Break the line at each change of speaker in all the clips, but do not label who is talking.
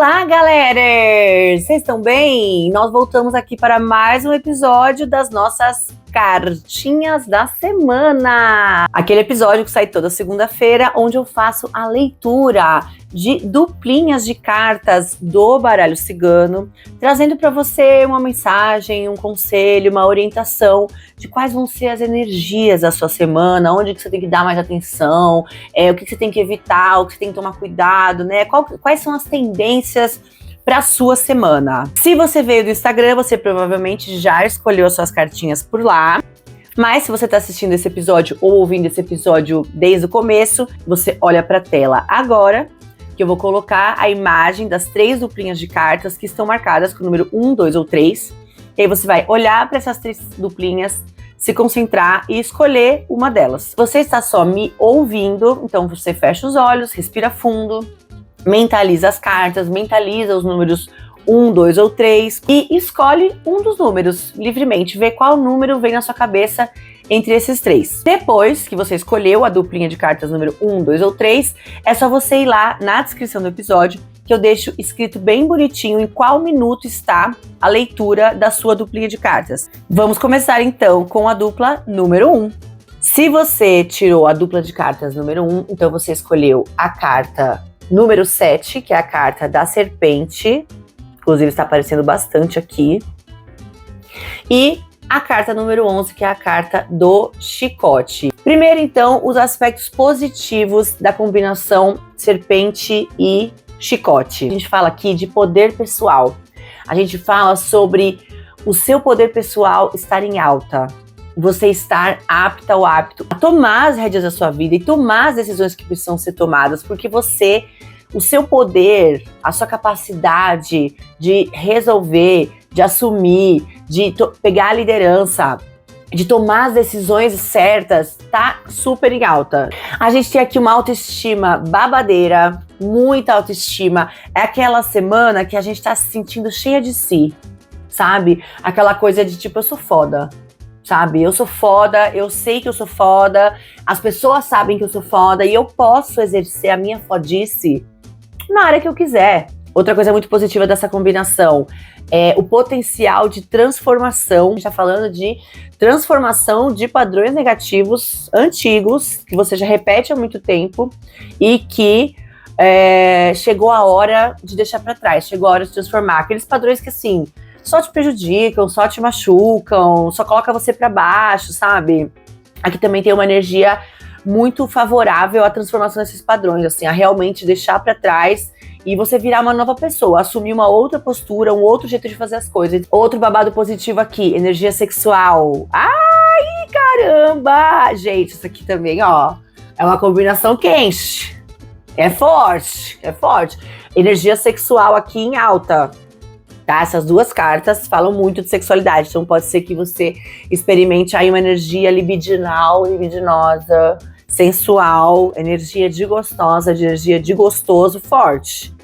Olá, galera! Vocês estão bem? Nós voltamos aqui para mais um episódio das nossas cartinhas da semana. Aquele episódio que sai toda segunda-feira, onde eu faço a leitura de duplinhas de cartas do baralho cigano, trazendo para você uma mensagem, um conselho, uma orientação de quais vão ser as energias da sua semana, onde que você tem que dar mais atenção, o que você tem que evitar, o que você tem que tomar cuidado, né? Quais são as tendências para sua semana. Se você veio do Instagram, você provavelmente já escolheu as suas cartinhas por lá. Mas se você está assistindo esse episódio ou ouvindo esse episódio desde o começo, você olha para a tela agora, que eu vou colocar a imagem das 3 duplinhas de cartas que estão marcadas com o número 1, 2 ou 3. E aí você vai olhar para essas 3 duplinhas, se concentrar e escolher uma delas. Você está só me ouvindo, então você fecha os olhos, respira fundo, mentaliza as cartas, mentaliza os números 1, 2 ou 3 e escolhe um dos números livremente, vê qual número vem na sua cabeça entre esses 3. Depois que você escolheu a duplinha de cartas número 1, 2 ou 3, é só você ir lá na descrição do episódio que eu deixo escrito bem bonitinho em qual minuto está a leitura da sua duplinha de cartas. Vamos começar então com a dupla número 1. Se você tirou a dupla de cartas número 1, então você escolheu a carta número 7, que é a carta da serpente, inclusive está aparecendo bastante aqui, e a carta número 11, que é a carta do chicote. Primeiro, então, os aspectos positivos da combinação serpente e chicote. A gente fala aqui de poder pessoal. A gente fala sobre o seu poder pessoal estar em alta. Você estar apta ou apto a tomar as rédeas da sua vida e tomar as decisões que precisam ser tomadas, porque o seu poder, a sua capacidade de resolver, de assumir, de pegar a liderança, de tomar as decisões certas, tá super em alta. A gente tem aqui uma autoestima babadeira, muita autoestima. É aquela semana que a gente tá se sentindo cheia de si, sabe? Aquela coisa de tipo, eu sou foda. Sabe, eu sou foda, eu sei que eu sou foda, as pessoas sabem que eu sou foda e eu posso exercer a minha fodice na área que eu quiser. Outra coisa muito positiva dessa combinação é o potencial de transformação. A gente tá falando de transformação de padrões negativos antigos, que você já repete há muito tempo e que chegou a hora de deixar pra trás, chegou a hora de transformar. Aqueles padrões que assim, só te prejudicam, só te machucam, só coloca você pra baixo, sabe? Aqui também tem uma energia muito favorável à transformação desses padrões, assim, a realmente deixar pra trás e você virar uma nova pessoa, assumir uma outra postura, um outro jeito de fazer as coisas. Outro babado positivo aqui, energia sexual. Ai, caramba! Gente, isso aqui também, ó, é uma combinação quente. É forte, é forte. Energia sexual aqui em alta. Tá? Essas 2 cartas falam muito de sexualidade, então pode ser que você experimente aí uma energia libidinal, libidinosa, sensual, energia de gostosa, energia de gostoso forte,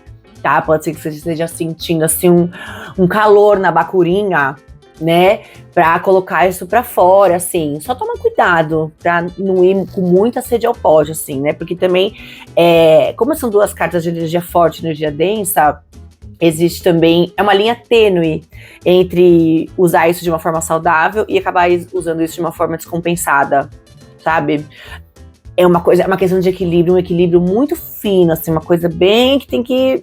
tá? Pode ser que você esteja sentindo assim um calor na bacurinha, né? Pra colocar isso pra fora, assim. Só toma cuidado pra não ir com muita sede ao pote, assim, né? Porque também, como são 2 cartas de energia forte e energia densa, existe também, é uma linha tênue entre usar isso de uma forma saudável e acabar usando isso de uma forma descompensada, sabe? É uma questão de equilíbrio, um equilíbrio muito fino, assim, uma coisa bem que tem que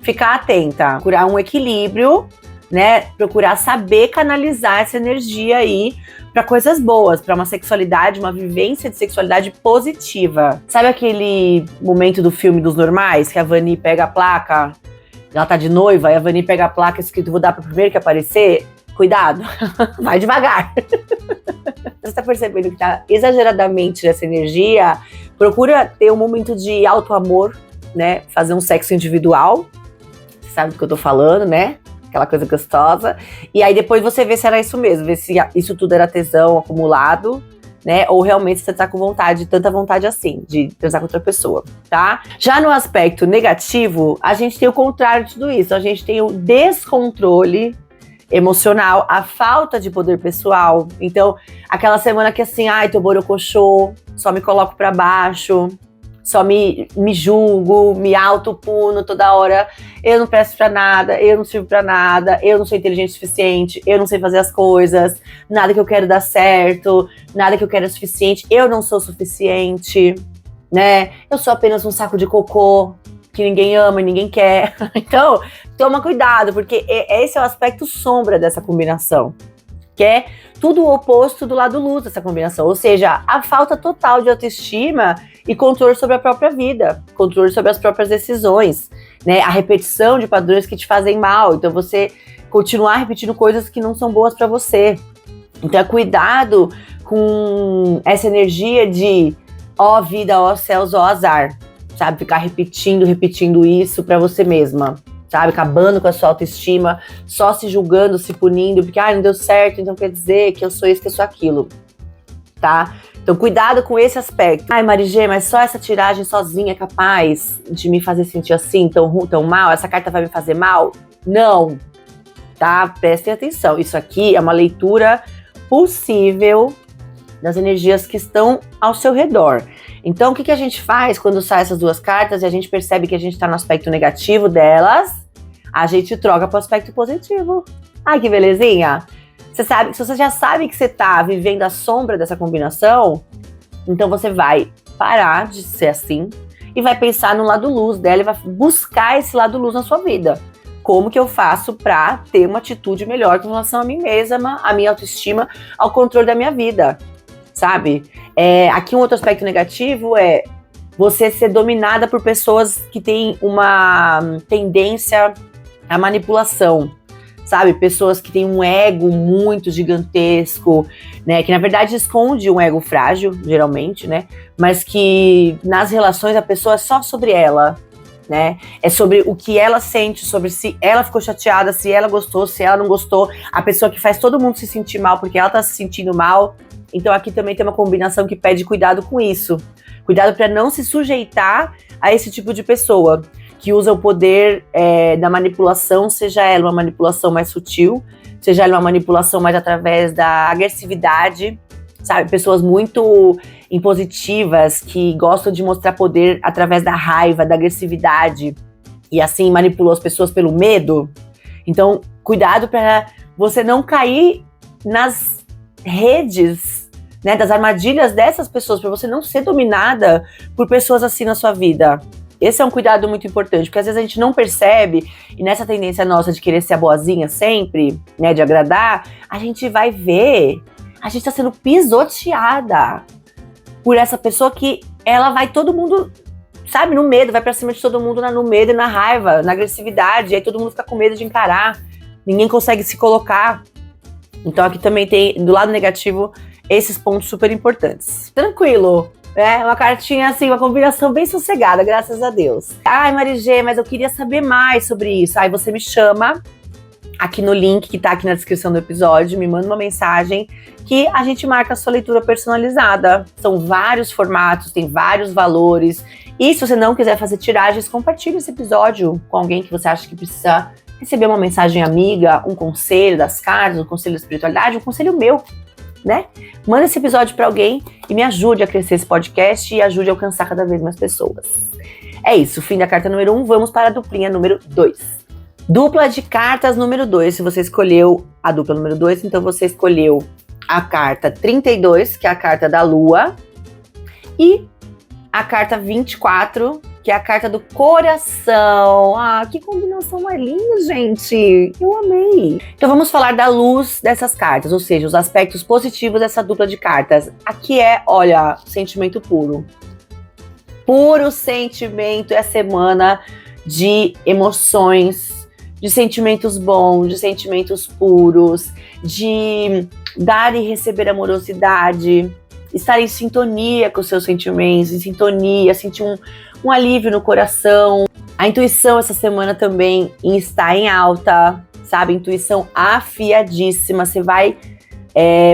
ficar atenta. Procurar um equilíbrio, né? Procurar saber canalizar essa energia aí para coisas boas, para uma sexualidade, uma vivência de sexualidade positiva. Sabe aquele momento do filme dos Normais, que a Vani pega a placa, ela tá de noiva, e a Vani pega a placa escrito, vou dar pro primeiro que aparecer? Cuidado, vai devagar. Você tá percebendo que tá exageradamente nessa energia? Procura ter um momento de auto-amor, né? Fazer um sexo individual. Você sabe do que eu tô falando, né? Aquela coisa gostosa. E aí depois você vê se era isso mesmo, vê se isso tudo era tesão acumulado, né? Ou realmente você tá com vontade, tanta vontade assim, de transar com outra pessoa, tá? Já no aspecto negativo, a gente tem o contrário de tudo isso. A gente tem o descontrole emocional, a falta de poder pessoal. Então, aquela semana que assim, ai, tô borocochô, só me coloco pra baixo, só me julgo, me autopuno toda hora. Eu não presto pra nada, eu não sirvo pra nada, eu não sou inteligente o suficiente, eu não sei fazer as coisas, nada que eu quero dar certo, nada que eu quero é suficiente, eu não sou suficiente, né? Eu sou apenas um saco de cocô que ninguém ama e ninguém quer. Então, toma cuidado, porque esse é o aspecto sombra dessa combinação, que é tudo o oposto do lado luz dessa combinação, ou seja, a falta total de autoestima e controle sobre a própria vida, controle sobre as próprias decisões, né? A repetição de padrões que te fazem mal, então você continuar repetindo coisas que não são boas para você. Então, cuidado com essa energia de ó vida, ó céus, ó azar, sabe? Ficar repetindo isso para você mesma, sabe? Acabando com a sua autoestima, só se julgando, se punindo, porque não deu certo, então quer dizer que eu sou isso, que eu sou aquilo, tá? Então cuidado com esse aspecto. Ai, Marigê, mas só essa tiragem sozinha é capaz de me fazer sentir assim, tão mal? Essa carta vai me fazer mal? Não, tá? Prestem atenção, isso aqui é uma leitura possível das energias que estão ao seu redor. Então, o que a gente faz quando sai essas duas cartas e a gente percebe que a gente está no aspecto negativo delas? A gente troca para o aspecto positivo. Ai, que belezinha! Você sabe, se você já sabe que você está vivendo a sombra dessa combinação, então você vai parar de ser assim e vai pensar no lado luz dela e vai buscar esse lado luz na sua vida. Como que eu faço para ter uma atitude melhor com relação a mim mesma, a minha autoestima, ao controle da minha vida? Sabe? Aqui um outro aspecto negativo é você ser dominada por pessoas que têm uma tendência à manipulação, sabe? Pessoas que têm um ego muito gigantesco, né? Que na verdade esconde um ego frágil, geralmente, né? Mas que nas relações a pessoa é só sobre ela, né? É sobre o que ela sente, sobre se ela ficou chateada, se ela gostou, se ela não gostou. A pessoa que faz todo mundo se sentir mal porque ela tá se sentindo mal. Então aqui também tem uma combinação que pede cuidado com isso. Cuidado para não se sujeitar a esse tipo de pessoa que usa o poder da manipulação, seja ela uma manipulação mais sutil, seja ela uma manipulação mais através da agressividade, sabe? Pessoas muito impositivas que gostam de mostrar poder através da raiva, da agressividade e assim manipulam as pessoas pelo medo. Então, cuidado para você não cair nas redes, né, das armadilhas dessas pessoas, para você não ser dominada por pessoas assim na sua vida. Esse é um cuidado muito importante, porque às vezes a gente não percebe, e nessa tendência nossa de querer ser a boazinha sempre, né, de agradar, a gente vai ver, a gente tá sendo pisoteada por essa pessoa que ela vai todo mundo, sabe, no medo, vai pra cima de todo mundo no medo e na raiva, na agressividade, e aí todo mundo fica com medo de encarar, ninguém consegue se colocar. Então aqui também tem, do lado negativo, esses pontos super importantes. Tranquilo, né? Uma cartinha assim, uma combinação bem sossegada, graças a Deus. Ai, Marigê, mas eu queria saber mais sobre isso. Aí você me chama aqui no link que tá aqui na descrição do episódio, me manda uma mensagem que a gente marca a sua leitura personalizada. São vários formatos, tem vários valores. E se você não quiser fazer tiragens, compartilhe esse episódio com alguém que você acha que precisa receber uma mensagem amiga, um conselho das cartas, um conselho da espiritualidade, um conselho meu, né? Manda esse episódio para alguém e me ajude a crescer esse podcast e ajude a alcançar cada vez mais pessoas. É isso, fim da carta número 1, vamos para a duplinha número 2. Dupla de cartas número 2, se você escolheu a dupla número 2, então você escolheu a carta 32, que é a carta da Lua, e a carta 24, que é a carta do coração. Ah, que combinação mais linda, gente! Eu amei! Então vamos falar da luz dessas cartas, ou seja, os aspectos positivos dessa dupla de cartas. Aqui é, olha, sentimento puro. Puro sentimento, é a semana de emoções, de sentimentos bons, de sentimentos puros, de dar e receber amorosidade, estar em sintonia com os seus sentimentos, em sintonia, sentir um alívio no coração. A intuição essa semana também está em alta, sabe? Intuição afiadíssima. Você vai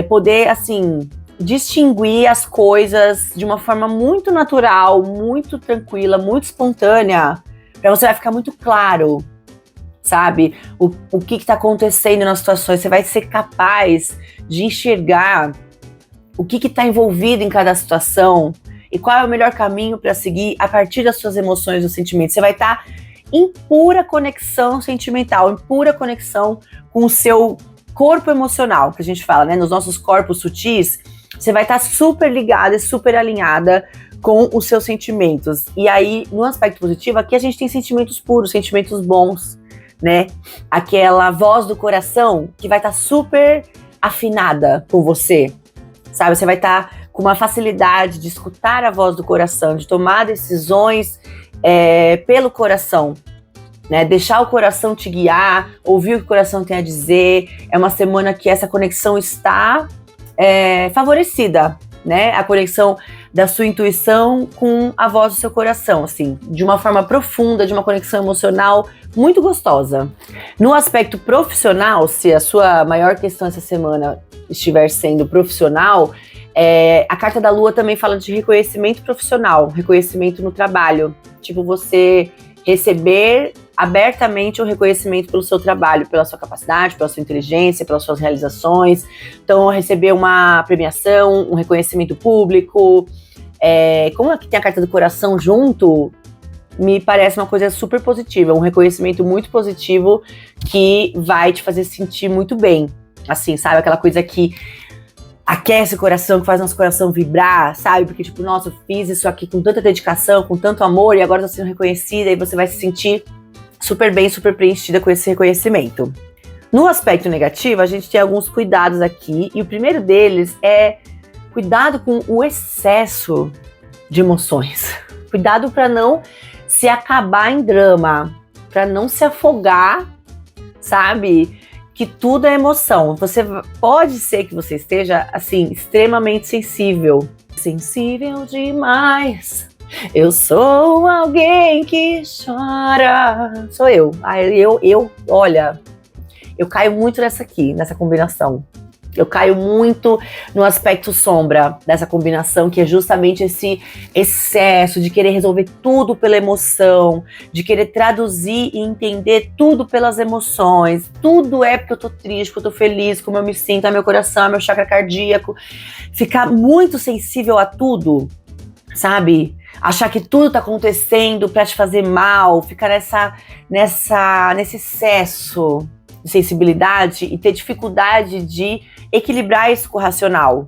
poder, assim, distinguir as coisas de uma forma muito natural, muito tranquila, muito espontânea. Para você vai ficar muito claro, sabe? O que está acontecendo nas situações. Você vai ser capaz de enxergar o que está envolvido em cada situação e qual é o melhor caminho para seguir a partir das suas emoções e sentimentos. Você vai estar em pura conexão sentimental, em pura conexão com o seu corpo emocional, que a gente fala, né? Nos nossos corpos sutis, você vai estar super ligada e super alinhada com os seus sentimentos. E aí, no aspecto positivo, aqui a gente tem sentimentos puros, sentimentos bons, né? Aquela voz do coração que vai estar super afinada com você, sabe? Você vai estar com uma facilidade de escutar a voz do coração, de tomar decisões pelo coração, né? Deixar o coração te guiar, ouvir o que o coração tem a dizer. É uma semana que essa conexão está favorecida, né? A conexão da sua intuição com a voz do seu coração, assim, de uma forma profunda, de uma conexão emocional muito gostosa. No aspecto profissional, se a sua maior questão essa semana estiver sendo profissional, a carta da Lua também fala de reconhecimento profissional, reconhecimento no trabalho. Tipo, você receber abertamente o reconhecimento pelo seu trabalho, pela sua capacidade, pela sua inteligência, pelas suas realizações. Então, receber uma premiação, um reconhecimento público. Como aqui tem a carta do coração junto, me parece uma coisa super positiva, um reconhecimento muito positivo que vai te fazer sentir muito bem. Assim, sabe? Aquela coisa que aquece o coração, que faz nosso coração vibrar, sabe? Porque, tipo, nossa, eu fiz isso aqui com tanta dedicação, com tanto amor, e agora tô sendo reconhecida, e você vai se sentir super bem, super preenchida com esse reconhecimento. No aspecto negativo, a gente tem alguns cuidados aqui, e o primeiro deles é cuidado com o excesso de emoções. Cuidado para não se acabar em drama, para não se afogar, sabe? Que tudo é emoção. Você pode ser que você esteja, assim, extremamente sensível. Sensível demais. Eu sou alguém que chora. Sou eu. Olha, eu caio muito nessa combinação. Eu caio muito no aspecto sombra dessa combinação, que é justamente esse excesso de querer resolver tudo pela emoção, de querer traduzir e entender tudo pelas emoções. Tudo é porque eu tô triste, porque eu tô feliz, como eu me sinto, é meu coração, é meu chakra cardíaco. Ficar muito sensível a tudo, sabe? Achar que tudo tá acontecendo pra te fazer mal, ficar nesse excesso de sensibilidade e ter dificuldade de equilibrar isso com o racional.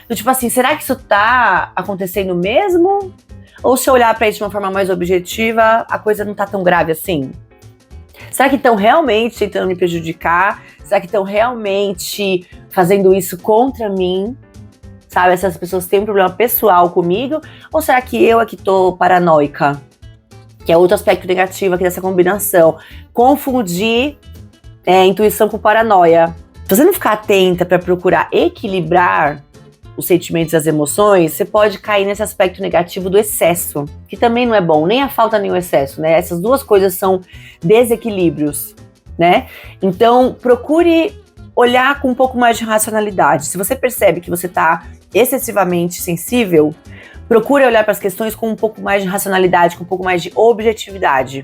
Então, tipo assim, será que isso tá acontecendo mesmo? Ou se eu olhar pra isso de uma forma mais objetiva, a coisa não tá tão grave assim? Será que estão realmente tentando me prejudicar? Será que estão realmente fazendo isso contra mim? Sabe, essas pessoas têm um problema pessoal comigo? Ou será que eu aqui tô paranoica? Que é outro aspecto negativo aqui dessa combinação. Confundir intuição com paranoia. Se você não ficar atenta para procurar equilibrar os sentimentos e as emoções, você pode cair nesse aspecto negativo do excesso, que também não é bom, nem a falta nem o excesso, né? Essas duas coisas são desequilíbrios, né? Então, procure olhar com um pouco mais de racionalidade. Se você percebe que você está excessivamente sensível, procure olhar para as questões com um pouco mais de racionalidade, com um pouco mais de objetividade,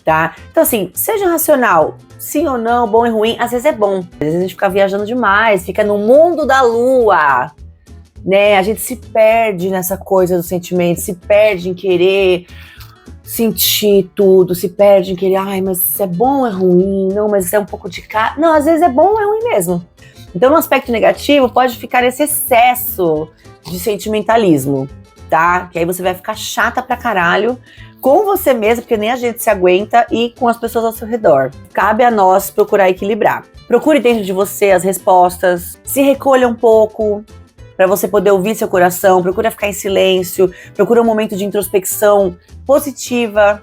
tá? Então, assim, seja racional. Sim ou não, bom e ruim, às vezes é bom. Às vezes a gente fica viajando demais, fica no mundo da lua, né? A gente se perde nessa coisa dos sentimentos, se perde em querer sentir tudo, se perde em querer, ai, mas isso é bom ou é ruim? Não, mas isso é um pouco de cá. Não, às vezes é bom ou é ruim mesmo. Então, no aspecto negativo, pode ficar esse excesso de sentimentalismo, tá? Que aí você vai ficar chata pra caralho com você mesmo, porque nem a gente se aguenta, e com as pessoas ao seu redor. Cabe a nós procurar equilibrar. Procure dentro de você as respostas, se recolha um pouco para você poder ouvir seu coração, procura ficar em silêncio, procura um momento de introspecção positiva,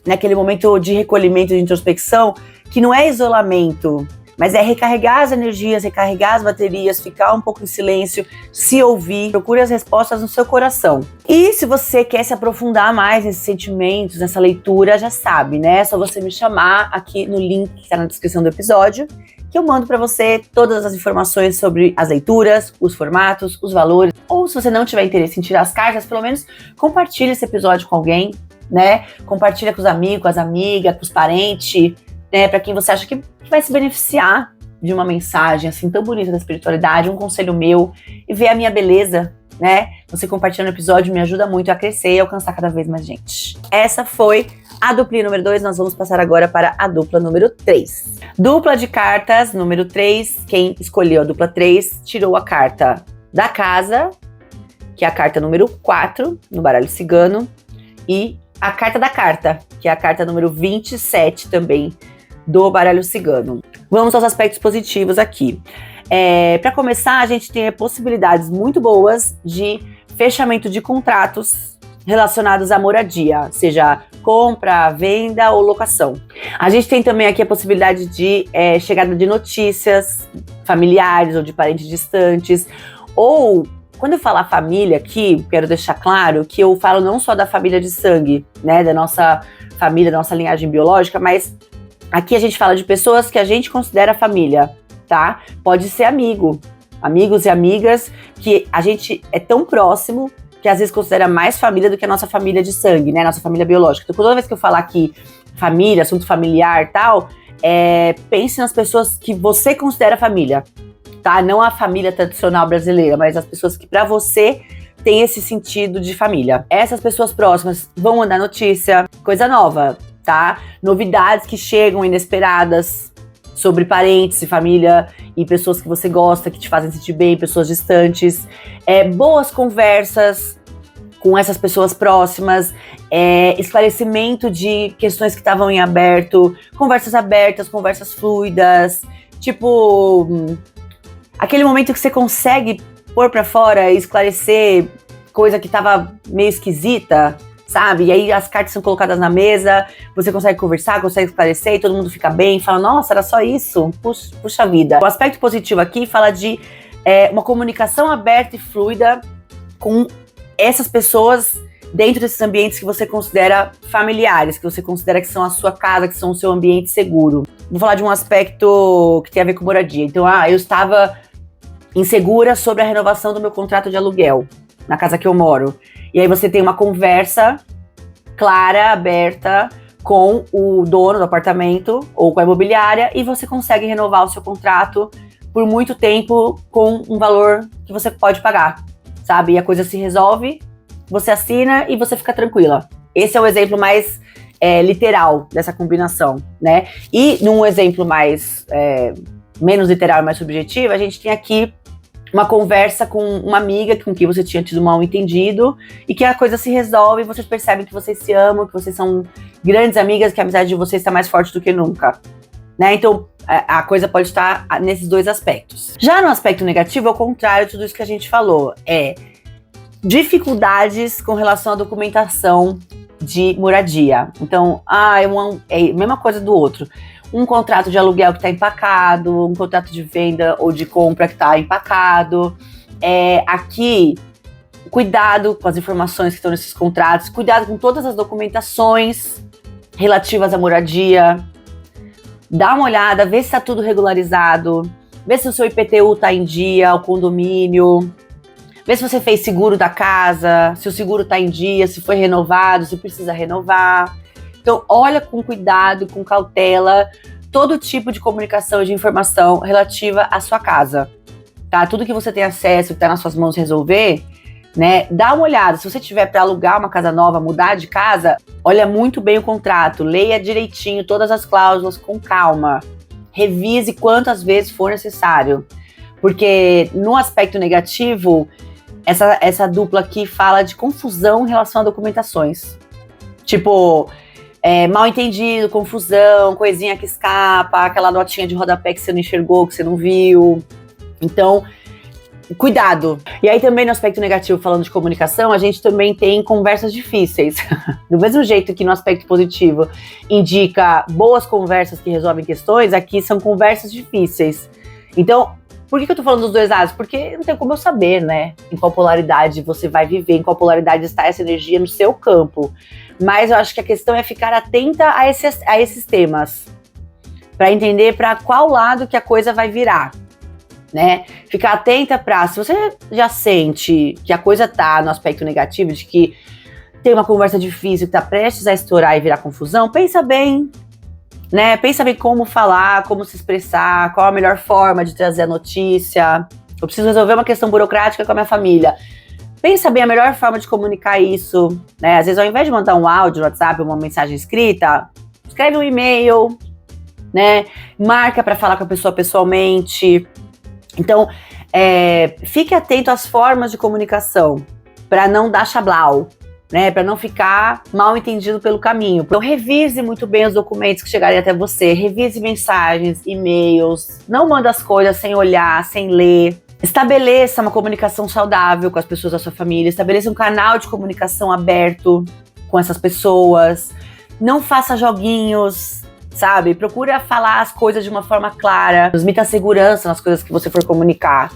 naquele momento de recolhimento, de introspecção, que não é isolamento, mas é recarregar as energias, recarregar as baterias, ficar um pouco em silêncio, se ouvir, procure as respostas no seu coração. E se você quer se aprofundar mais nesses sentimentos, nessa leitura, já sabe, né? É só você me chamar aqui no link que está na descrição do episódio, que eu mando para você todas as informações sobre as leituras, os formatos, os valores. Ou se você não tiver interesse em tirar as cartas, pelo menos compartilhe esse episódio com alguém, né? Compartilha com os amigos, com as amigas, com os parentes, né? Para quem você acha que vai se beneficiar de uma mensagem assim tão bonita da espiritualidade, um conselho meu, e ver a minha beleza, né? Você compartilhando o episódio me ajuda muito a crescer e alcançar cada vez mais gente. Essa foi a duplinha número 2, nós vamos passar agora para a dupla número 3. Dupla de cartas número 3, quem escolheu a dupla 3 tirou a carta da casa, que é a carta número 4 no baralho cigano, e a carta da carta, que é a carta número 27 também do baralho cigano. Vamos aos aspectos positivos aqui. Para começar, a gente tem possibilidades muito boas de fechamento de contratos relacionados à moradia, seja compra, venda ou locação. A gente tem também aqui a possibilidade de chegada de notícias familiares ou de parentes distantes, ou quando eu falar família aqui, quero deixar claro que eu falo não só da família de sangue, né, da nossa família, da nossa linhagem biológica, mas aqui a gente fala de pessoas que a gente considera família, tá? Pode ser amigos e amigas que a gente é tão próximo que às vezes considera mais família do que a nossa família de sangue, né? Nossa família biológica. Então, toda vez que eu falar aqui família, assunto familiar e tal, pense nas pessoas que você considera família, tá? Não a família tradicional brasileira, mas as pessoas que pra você tem esse sentido de família. Essas pessoas próximas vão mandar notícia, coisa nova, tá? Novidades que chegam inesperadas sobre parentes e família e pessoas que você gosta, que te fazem sentir bem, pessoas distantes. Boas conversas com essas pessoas próximas, esclarecimento de questões que estavam em aberto, conversas abertas, conversas fluidas, tipo, aquele momento que você consegue pôr pra fora e esclarecer coisa que tava meio esquisita, sabe? E aí as cartas são colocadas na mesa, você consegue conversar, consegue esclarecer e todo mundo fica bem, fala, nossa, era só isso? Puxa vida. O aspecto positivo aqui fala de uma comunicação aberta e fluida com essas pessoas dentro desses ambientes que você considera familiares, que você considera que são a sua casa, que são o seu ambiente seguro. Vou falar de um aspecto que tem a ver com moradia. Então, eu estava insegura sobre a renovação do meu contrato de aluguel na casa que eu moro. E aí você tem uma conversa clara, aberta, com o dono do apartamento ou com a imobiliária e você consegue renovar o seu contrato por muito tempo com um valor que você pode pagar, sabe? E a coisa se resolve, você assina e você fica tranquila. Esse é o exemplo mais literal dessa combinação, né? E num exemplo mais menos literal e mais subjetivo, a gente tem aqui uma conversa com uma amiga com quem você tinha tido um mal entendido e que a coisa se resolve e vocês percebem que vocês se amam, que vocês são grandes amigas, que a amizade de vocês está mais forte do que nunca, né? Então, a coisa pode estar nesses dois aspectos. Já no aspecto negativo, ao contrário de tudo isso que a gente falou, dificuldades com relação à documentação de moradia. Então, é a mesma coisa do outro. Um contrato de aluguel que está empacado, um contrato de venda ou de compra que está empacado. Aqui, cuidado com as informações que estão nesses contratos, cuidado com todas as documentações relativas à moradia. Dá uma olhada, vê se está tudo regularizado, vê se o seu IPTU está em dia, o condomínio, vê se você fez seguro da casa, se o seguro está em dia, se foi renovado, se precisa renovar. Então, olha com cuidado, com cautela, todo tipo de comunicação e de informação relativa à sua casa, tá? Tudo que você tem acesso, que está nas suas mãos resolver, né? Dá uma olhada. Se você tiver para alugar uma casa nova, mudar de casa, olha muito bem o contrato, leia direitinho todas as cláusulas com calma, revise quantas vezes for necessário, porque no aspecto negativo, essa dupla aqui fala de confusão em relação a documentações. Tipo, mal entendido, confusão, coisinha que escapa, aquela notinha de rodapé que você não enxergou, que você não viu. Então, cuidado. E aí também no aspecto negativo, falando de comunicação, a gente também tem conversas difíceis. Do mesmo jeito que no aspecto positivo indica boas conversas que resolvem questões, aqui são conversas difíceis. Então, por que eu tô falando dos dois lados? Porque não tem como eu saber, né? Em qual polaridade você vai viver, em qual polaridade está essa energia no seu campo. Mas eu acho que a questão é ficar atenta a esses temas, para entender para qual lado que a coisa vai virar, né? Ficar atenta para, se você já sente que a coisa tá no aspecto negativo, de que tem uma conversa difícil, que tá prestes a estourar e virar confusão, pensa bem, né? Pensa bem como falar, como se expressar, qual a melhor forma de trazer a notícia. Eu preciso resolver uma questão burocrática com a minha família. Pensa bem a melhor forma de comunicar isso, né? Às vezes, ao invés de mandar um áudio no WhatsApp, uma mensagem escrita, escreve um e-mail, né? Marca para falar com a pessoa pessoalmente. Então, fique atento às formas de comunicação, para não dar chablau, né? Para não ficar mal entendido pelo caminho. Então, revise muito bem os documentos que chegarem até você, revise mensagens, e-mails, não manda as coisas sem olhar, sem ler. Estabeleça uma comunicação saudável com as pessoas da sua família, estabeleça um canal de comunicação aberto com essas pessoas, não faça joguinhos, sabe? Procura falar as coisas de uma forma clara, transmita segurança nas coisas que você for comunicar,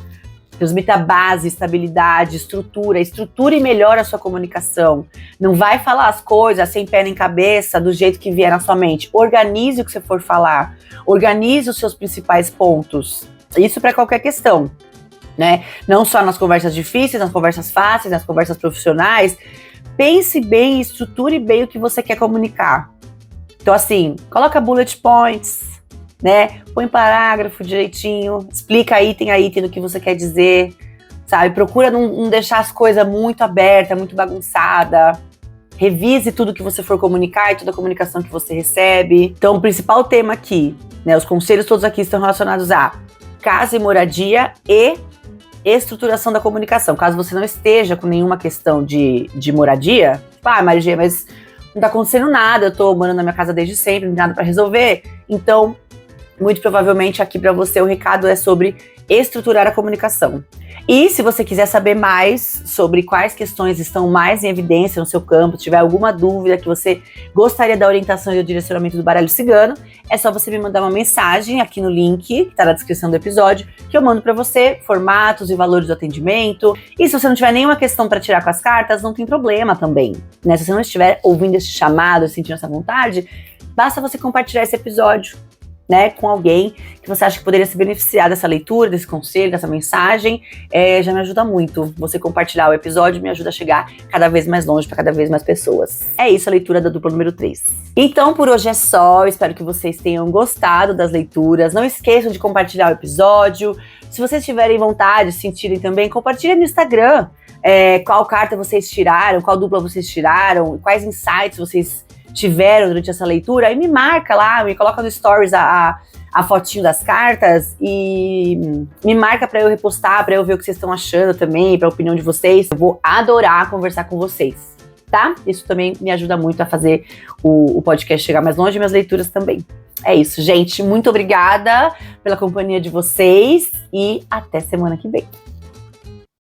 transmita base, estabilidade, estruture melhor a sua comunicação. Não vai falar as coisas sem pé nem cabeça, do jeito que vier na sua mente. Organize o que você for falar, organize os seus principais pontos, isso para qualquer questão. Né? Não só nas conversas difíceis, nas conversas fáceis, nas conversas profissionais. Pense bem e estruture bem o que você quer comunicar. Então, assim, coloca bullet points, né? Põe parágrafo direitinho, explica item a item do que você quer dizer, sabe? Procura não deixar as coisas muito abertas, muito bagunçada. Revise tudo que você for comunicar e toda a comunicação que você recebe. Então, o principal tema aqui, né? Os conselhos todos aqui estão relacionados a casa e moradia e estruturação da comunicação. Caso você não esteja com nenhuma questão de moradia, Maria, mas não tá acontecendo nada, eu tô morando na minha casa desde sempre, não tem nada para resolver. Então, muito provavelmente aqui para você o recado é sobre estruturar a comunicação. E se você quiser saber mais sobre quais questões estão mais em evidência no seu campo, se tiver alguma dúvida que você gostaria da orientação e do direcionamento do baralho cigano, é só você me mandar uma mensagem aqui no link, que está na descrição do episódio, que eu mando para você formatos e valores do atendimento. E se você não tiver nenhuma questão para tirar com as cartas, não tem problema também, né? Se você não estiver ouvindo esse chamado, sentindo essa vontade, basta você compartilhar esse episódio, né, com alguém que você acha que poderia se beneficiar dessa leitura, desse conselho, dessa mensagem. Já me ajuda muito. Você compartilhar o episódio me ajuda a chegar cada vez mais longe para cada vez mais pessoas. É isso a leitura da dupla número 3. Então, por hoje é só. Espero que vocês tenham gostado das leituras. Não esqueçam de compartilhar o episódio. Se vocês tiverem vontade, sentirem também, compartilhem no Instagram qual carta vocês tiraram, qual dupla vocês tiraram, quais insights vocês tiveram durante essa leitura, aí me marca lá, me coloca no stories a fotinho das cartas e me marca para eu repostar, para eu ver o que vocês estão achando também, para a opinião de vocês. Eu vou adorar conversar com vocês, tá? Isso também me ajuda muito a fazer o podcast chegar mais longe e minhas leituras também. É isso, gente. Muito obrigada pela companhia de vocês e até semana que vem.